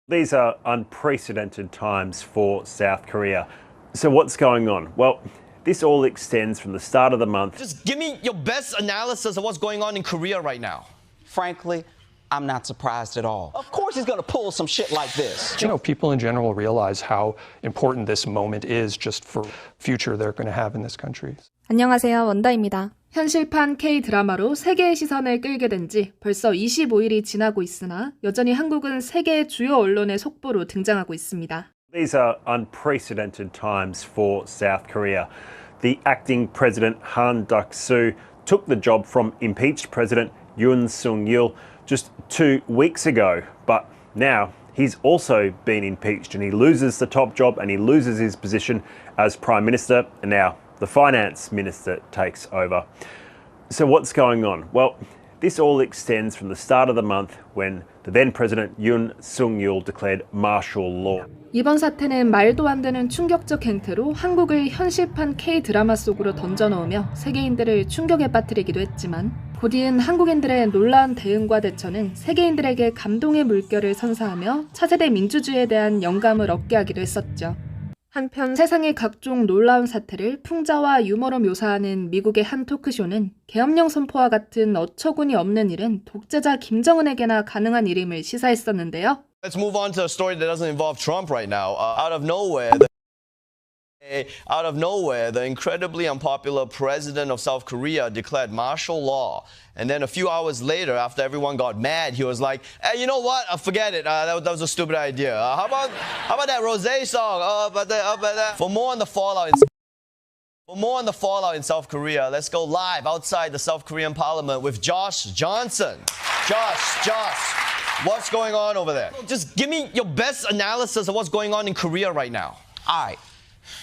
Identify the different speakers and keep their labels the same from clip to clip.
Speaker 1: These are unprecedented times for South Korea. So what's going on? Well, this all extends from the start of the month.
Speaker 2: Just give me your best analysis of what's going on in Korea right now.
Speaker 3: Frankly, I'm not surprised at all. Of course he's gonna pull some shit like this.
Speaker 4: You know, people in general realize how important this moment is just for future they're going to have in this country.
Speaker 5: 안녕하세요, 원다입니다. 현실판 K-드라마로 세계의 시선을 끌게 된 지 벌써 25일이 지나고 있으나 여전히 한국은 세계의 주요 언론의 속보로 등장하고 있습니다.
Speaker 1: These are unprecedented times for South Korea. The acting president Han Duck-soo took the job from impeached President Yoon Suk-yeol just 2 weeks ago, but now he's also been impeached and he loses the top job and he loses his position as Prime Minister, and now the Finance Minister takes over. So what's going on? Well, this all extends from the start of the month when the then President Yoon Suk-yeol declared martial law.
Speaker 5: 이번 사태는 말도 안 되는 충격적 행태로 한국을 현실판 K-드라마 속으로 던져넣으며 세계인들을 충격에 빠뜨리기도 했지만 곧 이은 한국인들의 놀라운 대응과 대처는 세계인들에게 감동의 물결을 선사하며 차세대 민주주의에 대한 영감을 얻게 하기도 했었죠. 한편 세상의 각종 놀라운 사태를 풍자와 유머로 묘사하는 미국의 한 토크쇼는 계엄령 선포와 같은 어처구니 없는 일은 독재자 김정은에게나 가능한 일임을 시사했었는데요.
Speaker 2: Let's move on to a story that doesn't involve Trump right now. Out of nowhere, the incredibly unpopular president of South Korea declared martial law. And then a few hours later, after everyone got mad, he was like, hey, you know what? Forget it. That was a stupid idea. How about that Rosé song? For more on the fallout in South Korea, let's go live outside the South Korean parliament with Josh Johnson. Josh, what's going on over there? Just give me your best analysis of what's going on in Korea right now.
Speaker 3: All right.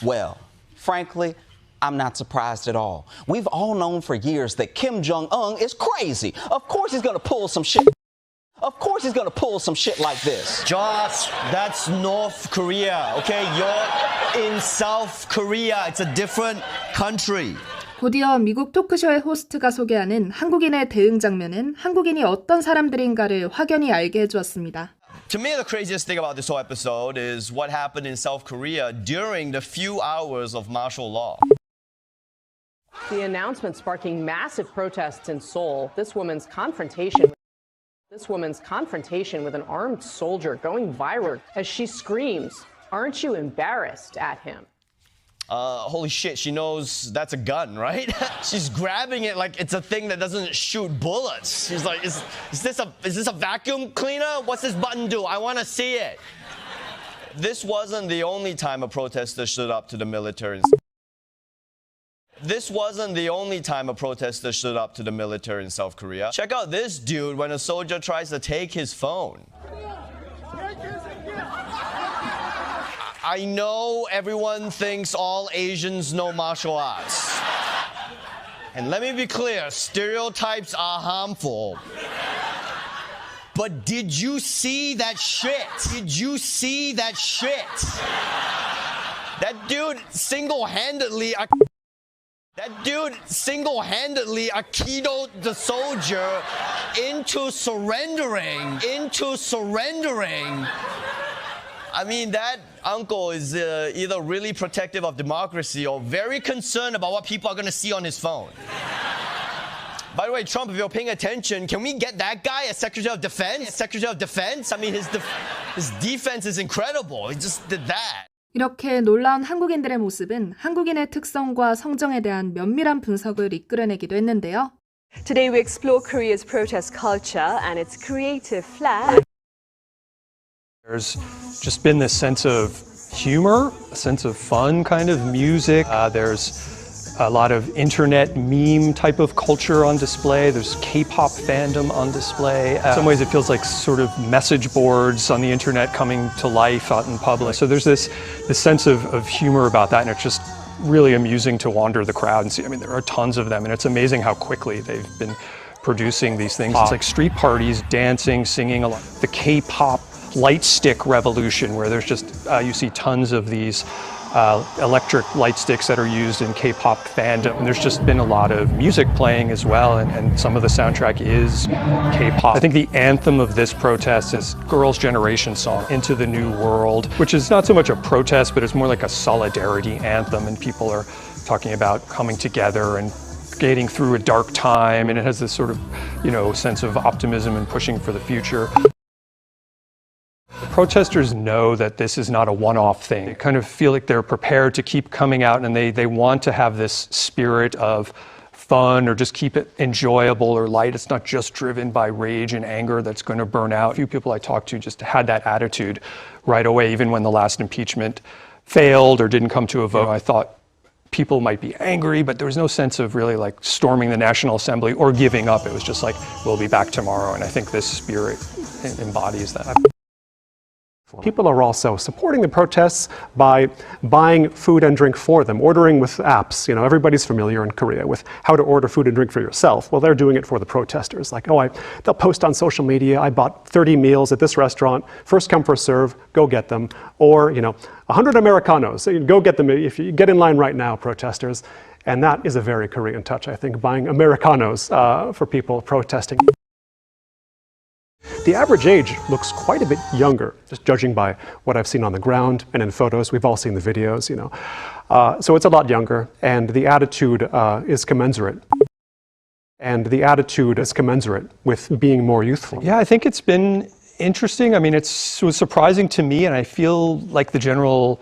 Speaker 3: Well, frankly, I'm not surprised at all. We've all known for years that Kim Jong-un is crazy. Of course he's gonna pull some shit. Of course he's gonna pull some shit like this.
Speaker 2: Josh, that's North Korea, okay? You're in South Korea. It's a different country.
Speaker 5: 곧이어 미국 토크쇼의 호스트가 소개하는 한국인의 대응 장면은 한국인이 어떤 사람들인가를 확연히 알게 해주었습니다.
Speaker 2: To me, the craziest thing about this whole episode is what happened in South Korea during the few hours of martial law.
Speaker 6: The announcement sparking massive protests in Seoul. This woman's confrontation with an armed soldier going viral as she screams, "Aren't you embarrassed?" at him.
Speaker 2: Holy shit, she knows that's a gun, right? She's grabbing it like it's a thing that doesn't shoot bullets. She's like, is this a vacuum cleaner? What's this button do? I want to see it. This wasn't the only time a protester stood up to the military. In South Korea. Check out this dude when a soldier tries to take his phone. I know everyone thinks all Asians know martial arts. And let me be clear, stereotypes are harmful. But did you see that shit? That dude single-handedly aikidoed the soldier into surrendering. I mean, that uncle is either really protective of democracy or very concerned about what people are going to see on his phone. By the way, Trump, if you're paying attention, can we get that guy as Secretary of Defense? I mean, his defense is incredible. He just did that.
Speaker 5: 이렇게 놀라운 한국인들의 모습은 한국인의 특성과 성정에 대한 면밀한 분석을 이끌어내기도 했는데요.
Speaker 7: Today we explore Korea's protest culture and its creative flair.
Speaker 4: There's just been this sense of humor, a sense of fun kind of music. There's a lot of internet meme type of culture on display. There's K-pop fandom on display. In some ways it feels like sort of message boards on the internet coming to life out in public. So there's this sense of humor about that, and it's just really amusing to wander the crowd and see. I mean, there are tons of them, and it's amazing how quickly they've been producing these things. It's like street parties, dancing, singing, a lot. The K-pop light stick revolution where there's just, you see tons of these electric light sticks that are used in K-pop fandom. And there's just been a lot of music playing as well, and some of the soundtrack is K-pop. I think the anthem of this protest is Girls' Generation song, Into the New World, which is not so much a protest, but it's more like a solidarity anthem, and people are talking about coming together and skating through a dark time, and it has this sort of, sense of optimism and pushing for the future. Protesters know that this is not a one-off thing. They kind of feel like they're prepared to keep coming out, and they want to have this spirit of fun or just keep it enjoyable or light. It's not just driven by rage and anger that's going to burn out. A few people I talked to just had that attitude right away, even when the last impeachment failed or didn't come to a vote. I thought people might be angry, but there was no sense of really like storming the National Assembly or giving up. It was just like, we'll be back tomorrow. And I think this spirit embodies that.
Speaker 8: People are also supporting the protests by buying food and drink for them, ordering with apps. Everybody's familiar in Korea with how to order food and drink for yourself. Well, they're doing it for the protesters. Like, they'll post on social media, I bought 30 meals at this restaurant, first come, first serve, go get them. Or, 100 Americanos, go get them if you get in line right now, protesters. And that is a very Korean touch, I think, buying Americanos for people protesting. The average age looks quite a bit younger, just judging by what I've seen on the ground and in photos. We've all seen the videos, So it's a lot younger, and the attitude is commensurate. And the attitude is commensurate with being more youthful.
Speaker 4: Yeah, I think it's been interesting. I mean, it was surprising to me, and I feel like the general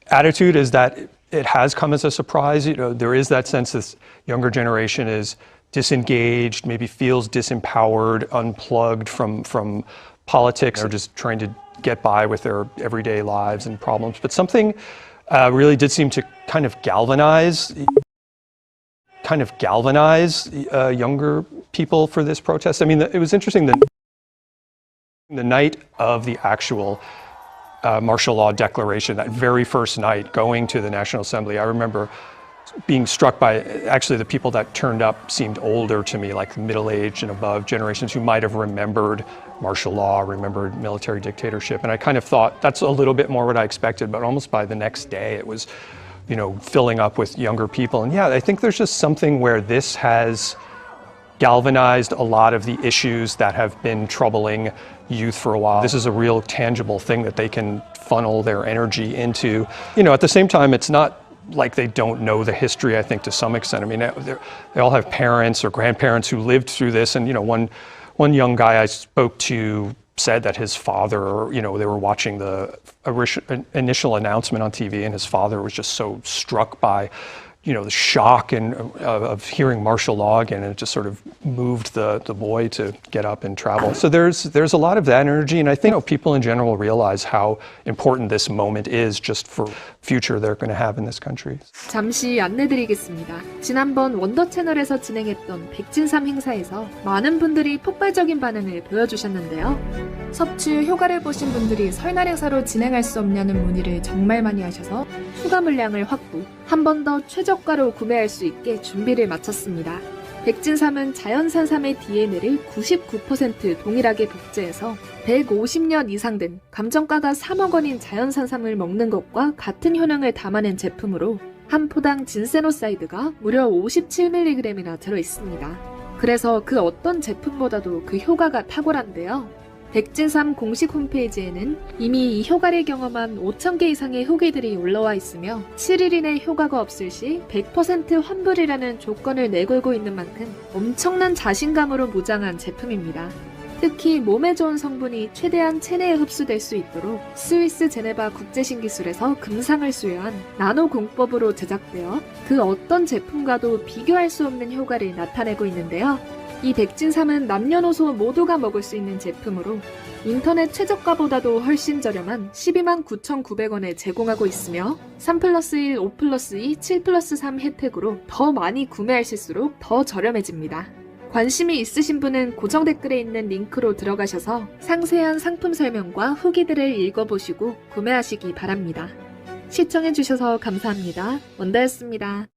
Speaker 4: attitude is that it has come as a surprise. There is that sense this younger generation is disengaged, maybe feels disempowered, unplugged from politics. They're just trying to get by with their everyday lives and problems. But something really did seem to kind of galvanize younger people for this protest. I mean, it was interesting that the night of the actual martial law declaration, that very first night, going to the National Assembly, I remember being struck by, actually, the people that turned up seemed older to me, like middle-aged and above generations who might have remembered martial law, remembered military dictatorship. And I kind of thought that's a little bit more what I expected, but almost by the next day it was, filling up with younger people. And yeah, I think there's just something where this has galvanized a lot of the issues that have been troubling youth for a while. This is a real tangible thing that they can funnel their energy into. At the same time, it's not like they don't know the history, I think, to some extent. I mean, they all have parents or grandparents who lived through this. And, one young guy I spoke to said that his father, they were watching the initial announcement on TV, and his father was just so struck by, the shock and of hearing martial law again, and it just sort of moved the boy to get up and travel. So there's a lot of that energy, and I think people in general realize how important this moment is just for future they're going to have in this country.
Speaker 5: 잠시 안내드리겠습니다. 지난번 원더 채널에서 진행했던 백진삼 행사에서 많은 분들이 폭발적인 반응을 보여주셨는데요. 섭취 효과를 보신 분들이 설날 행사로 진행할 수 없냐는 문의를 정말 많이 하셔서 추가 물량을 확보, 한 번 더 최저가로 구매할 수 있게 준비를 마쳤습니다. 백진삼은 자연산삼의 DNA를 99% 동일하게 복제해서 150년 이상 된 감정가가 3억 원인 자연산삼을 먹는 것과 같은 효능을 담아낸 제품으로 한 포당 진세노사이드가 무려 57mg이나 들어있습니다. 그래서 그 어떤 제품보다도 그 효과가 탁월한데요. 백진삼 공식 홈페이지에는 이미 이 효과를 경험한 5,000개 이상의 후기들이 올라와 있으며 7일 이내 효과가 없을 시 100% 환불이라는 조건을 내걸고 있는 만큼 엄청난 자신감으로 무장한 제품입니다. 특히 몸에 좋은 성분이 최대한 체내에 흡수될 수 있도록 스위스 제네바 국제신기술에서 금상을 수여한 나노 공법으로 제작되어 그 어떤 제품과도 비교할 수 없는 효과를 나타내고 있는데요. 이 백진삼은 남녀노소 모두가 먹을 수 있는 제품으로 인터넷 최저가보다도 훨씬 저렴한 129,900원에 제공하고 있으며 3+1, 5+2, 7+3 혜택으로 더 많이 구매하실수록 더 저렴해집니다. 관심이 있으신 분은 고정 댓글에 있는 링크로 들어가셔서 상세한 상품 설명과 후기들을 읽어보시고 구매하시기 바랍니다. 시청해주셔서 감사합니다. 원다였습니다.